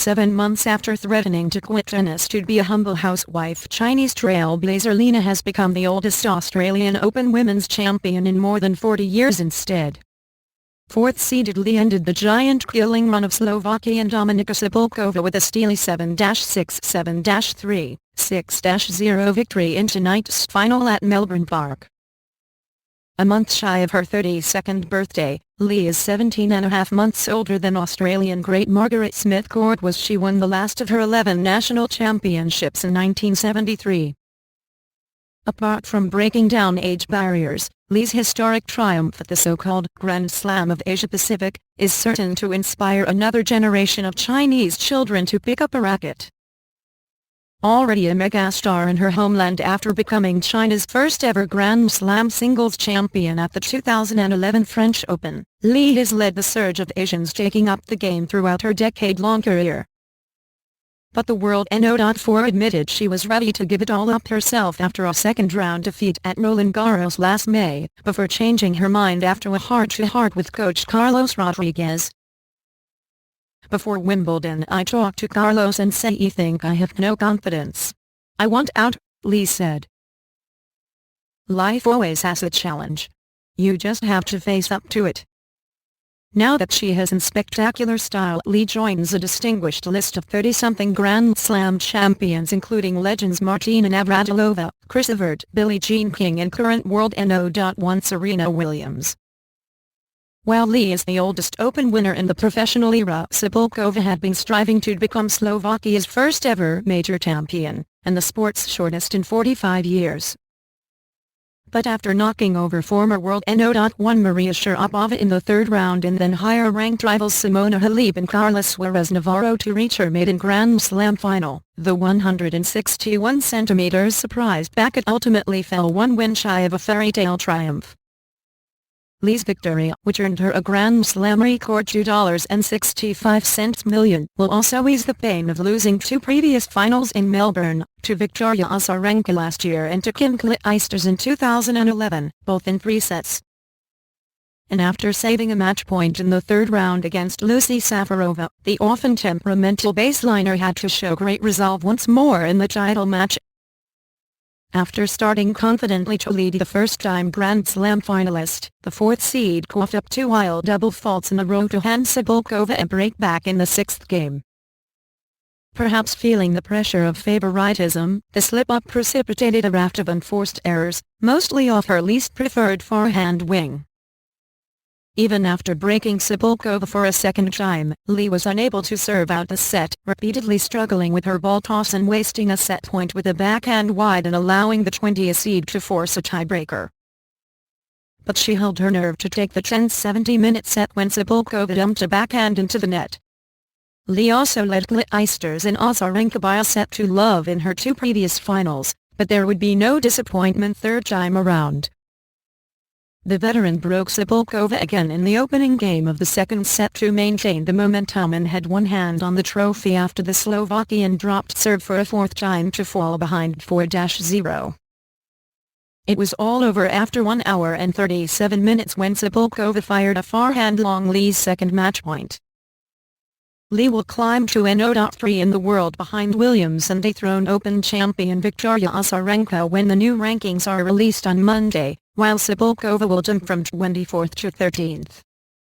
7 months after threatening to quit tennis to be a humble housewife. Chinese trailblazer Li Na has become the oldest Australian Open women's champion in more than 40 years instead. Fourth-seeded Li ended the giant-killing run of Slovakian Dominika Cibulková with a steely 7-6, 7-3, 6-0 victory in tonight's final at Melbourne Park. A month shy of her 32nd birthday, Li is 17.5 months older than Australian great Margaret Smith Court was. She won the last of her 11 national championships in 1973. Apart from breaking down age barriers, Li's historic triumph at the so-called Grand Slam of Asia-Pacific is certain to inspire another generation of Chinese children to pick up a racket. Already a megastar in her homeland after becoming China's first-ever Grand Slam singles champion at the 2011 French Open, Li has led the surge of Asians taking up the game throughout her decade-long career. But the World No.4 admitted she was ready to give it all up herself after a second-round defeat at Roland Garros last May, before changing her mind after a heart-to-heart with coach Carlos Rodriguez. "Before Wimbledon I talked to Carlos and said I think I have no confidence. I want out," Li said. "Life always has a challenge. You just have to face up to it." Now that she has in spectacular style, Li joins a distinguished list of 30-something Grand Slam champions including legends Martina Navratilova, Chris Evert, Billie Jean King and current World No.1 Serena Williams. While Li is the oldest Open winner in the professional era, Cibulková had been striving to become Slovakia's first-ever major champion, and the sport's shortest in 45 years. But after knocking over former World No.1 Maria Sharapova in the third round and then higher-ranked rivals Simona Halep and Carla Suarez Navarro to reach her maiden Grand Slam final, the 161cm surprise packet ultimately fell one win shy of a fairy-tale triumph. Li's victory, which earned her a Grand Slam record $2.65 million, will also ease the pain of losing two previous finals in Melbourne, to Victoria Azarenka last year and to Kim Clijsters in 2011, both in 3 sets. And after saving a match point in the third round against Lucy Safarova, the often temperamental baseliner had to show great resolve once more in the title match. After starting confidently to lead the first-time Grand Slam finalist, the fourth seed coughed up 2 wild double faults in a row to hand Cibulková a break back in the 6th game. Perhaps feeling the pressure of favoritism, the slip-up precipitated a raft of unforced errors, mostly off her least preferred forehand wing. Even after breaking Cibulková for a second time, Li was unable to serve out the set, repeatedly struggling with her ball toss and wasting a set point with a backhand wide and allowing the 20th seed to force a tiebreaker. But she held her nerve to take the 10-70-minute set when Cibulková dumped a backhand into the net. Li also led Clijsters and Azarenka by a set to love in her 2 previous finals, but there would be no disappointment third time around. The veteran broke Cibulková again in the opening game of the second set to maintain the momentum and had one hand on the trophy after the Slovakian dropped serve for a 4th time to fall behind 4-0. It was all over after 1 hour and 37 minutes when Cibulková fired a forehand-long Li's second match point. Li will climb to No.3 in the world behind Williams and dethroned Open champion Victoria Azarenka when the new rankings are released on Monday, while Cibulková will jump from 24th to 13th.